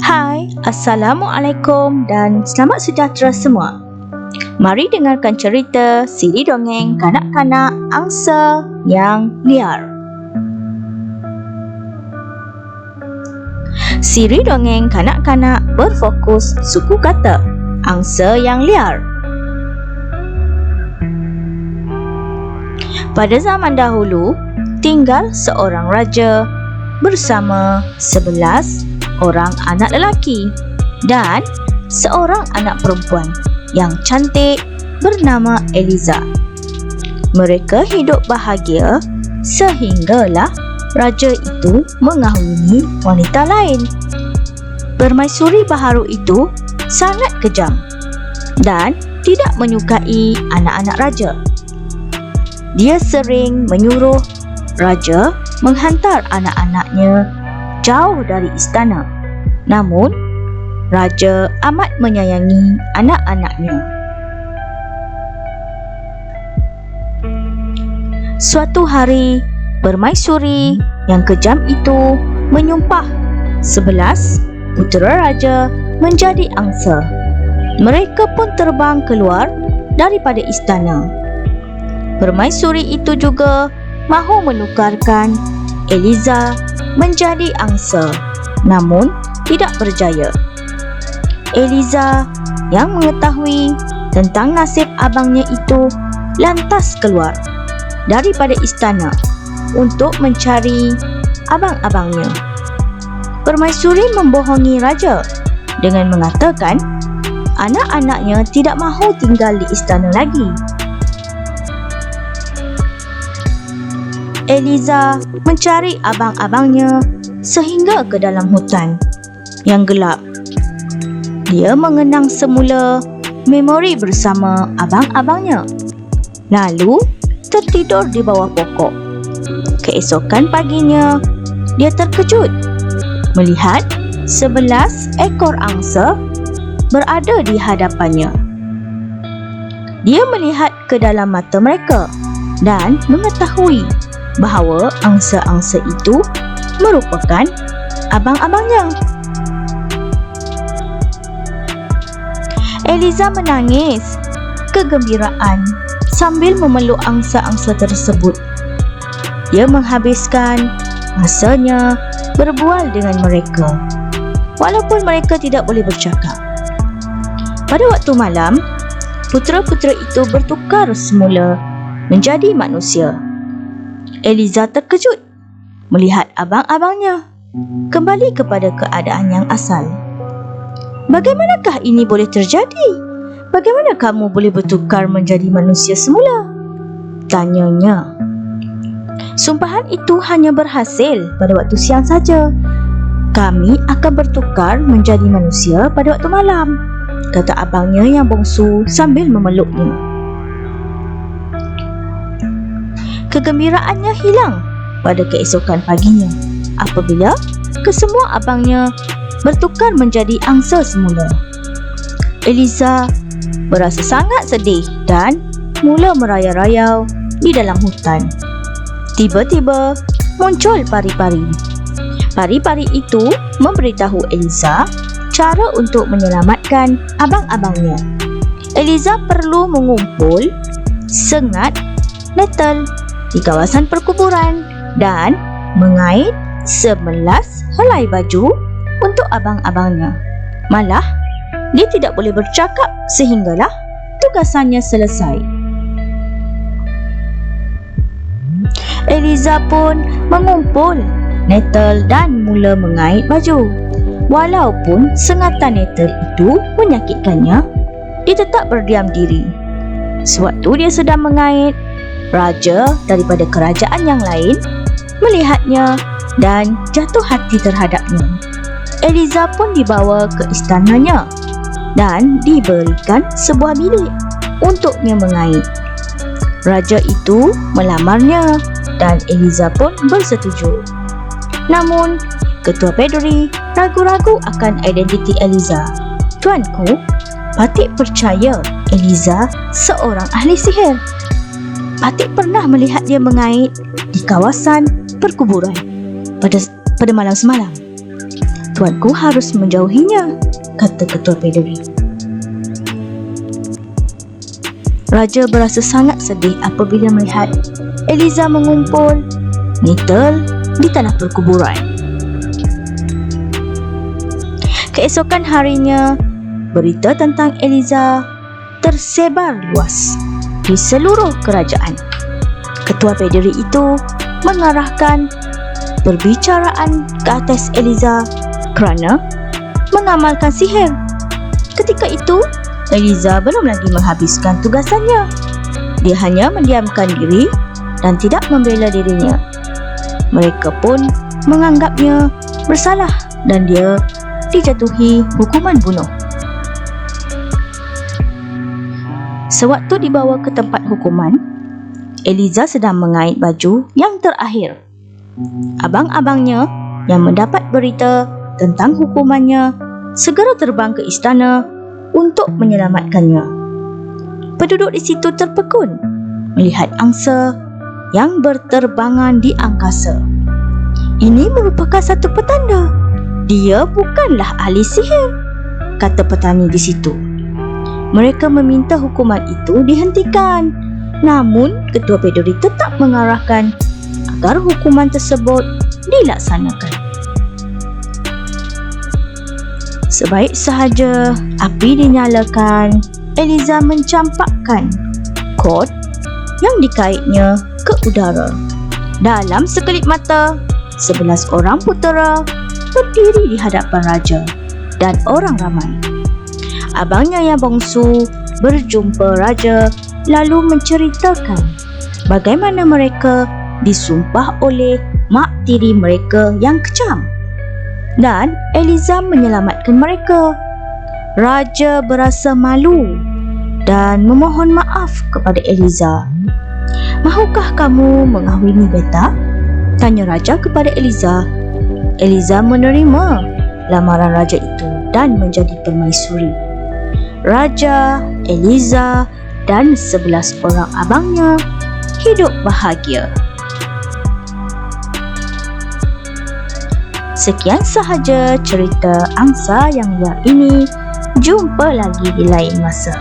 Hai, Assalamualaikum dan selamat sejahtera semua. Mari dengarkan cerita siri dongeng kanak-kanak angsa yang liar. Siri dongeng kanak-kanak berfokus suku kata angsa yang liar. Pada zaman dahulu, tinggal seorang raja bersama 11 orang anak lelaki dan seorang anak perempuan yang cantik bernama Eliza. Mereka hidup bahagia sehinggalah raja itu mengahwini wanita lain. Permaisuri baharu itu sangat kejam dan tidak menyukai anak-anak raja. Dia sering menyuruh raja menghantar anak-anaknya jauh dari istana. Namun, raja amat menyayangi anak-anaknya. Suatu hari, permaisuri yang kejam itu menyumpah 11 putera raja menjadi angsa. Mereka pun terbang keluar daripada istana. Permaisuri itu juga mahu menukarkan Eliza menjadi angsa, namun tidak berjaya. Eliza yang mengetahui tentang nasib abangnya itu lantas keluar daripada istana untuk mencari abang-abangnya. Permaisuri membohongi raja dengan mengatakan anak-anaknya tidak mahu tinggal di istana lagi. Eliza mencari abang-abangnya sehingga ke dalam hutan yang gelap. Dia mengenang semula memori bersama abang-abangnya, lalu tertidur di bawah pokok. Keesokan paginya, dia terkejut melihat 11 ekor angsa berada di hadapannya. Dia melihat ke dalam mata mereka dan mengetahui bahawa angsa-angsa itu merupakan abang-abangnya. Eliza menangis kegembiraan sambil memeluk angsa-angsa tersebut. Dia menghabiskan masanya berbual dengan mereka, walaupun mereka tidak boleh bercakap. Pada waktu malam, putera-putera itu bertukar semula menjadi manusia. Eliza terkejut melihat abang-abangnya kembali kepada keadaan yang asal. Bagaimanakah ini boleh terjadi? Bagaimana kamu boleh bertukar menjadi manusia semula? Tanyanya. Sumpahan itu hanya berhasil pada waktu siang saja. Kami akan bertukar menjadi manusia pada waktu malam, kata abangnya yang bongsu sambil memeluknya. Kegembiraannya hilang pada keesokan paginya apabila kesemua abangnya bertukar menjadi angsa semula. Eliza berasa sangat sedih dan mula merayau-rayau di dalam hutan. Tiba-tiba muncul pari-pari. Pari-pari itu memberitahu Eliza cara untuk menyelamatkan abang-abangnya. Eliza perlu mengumpul sengat netel di kawasan perkuburan dan mengait 11 helai baju untuk abang-abangnya. Malah, dia tidak boleh bercakap sehinggalah tugasannya selesai. Eliza pun mengumpul netel dan mula mengait baju. Walaupun sengatan netel itu menyakitkannya, dia tetap berdiam diri. Sewaktu dia sedang mengait, raja daripada kerajaan yang lain melihatnya dan jatuh hati terhadapnya. Eliza pun dibawa ke istananya dan diberikan sebuah bilik untuknya mengait. Raja itu melamarnya dan Eliza pun bersetuju. Namun, Ketua Pedri ragu-ragu akan identiti Eliza. Tuanku, Patik percaya Eliza seorang ahli sihir. Patik pernah melihat dia mengait di kawasan perkuburan pada malam semalam. Tuanku harus menjauhinya, kata ketua pederi. Raja berasa sangat sedih apabila melihat Eliza mengumpul Nethel di tanah perkuburan. Keesokan harinya, berita tentang Eliza tersebar luas di seluruh kerajaan. Ketua pederi itu mengarahkan perbicaraan ke atas Eliza kerana mengamalkan sihir. Ketika itu, Eliza belum lagi menghabiskan tugasannya. Dia hanya mendiamkan diri dan tidak membela dirinya. Mereka pun menganggapnya bersalah dan dia dijatuhi hukuman bunuh. Sewaktu dibawa ke tempat hukuman, Eliza sedang mengait baju yang terakhir. Abang-abangnya yang mendapat berita tentang hukumannya segera terbang ke istana untuk menyelamatkannya. Penduduk di situ terpekun melihat angsa yang berterbangan di angkasa. Ini merupakan satu petanda. Dia bukanlah ahli sihir, kata petani di situ. Mereka meminta hukuman itu dihentikan. Namun, ketua pederi tetap mengarahkan agar hukuman tersebut dilaksanakan. Sebaik sahaja api dinyalakan, Eliza mencampakkan kod yang dikaitnya ke udara. Dalam sekelip mata, 11 orang putera berdiri di hadapan raja dan orang ramai. Abangnya yang bongsu berjumpa raja lalu menceritakan bagaimana mereka disumpah oleh mak tiri mereka yang kejam. Dan Eliza menyelamatkan mereka. Raja berasa malu dan memohon maaf kepada Eliza. "Mahukah kamu mengahwini beta?" tanya raja kepada Eliza. Eliza menerima lamaran raja itu dan menjadi permaisuri. Raja, Eliza dan 11 orang abangnya hidup bahagia. Sekian sahaja cerita angsa yang liar ini. Jumpa lagi di lain masa.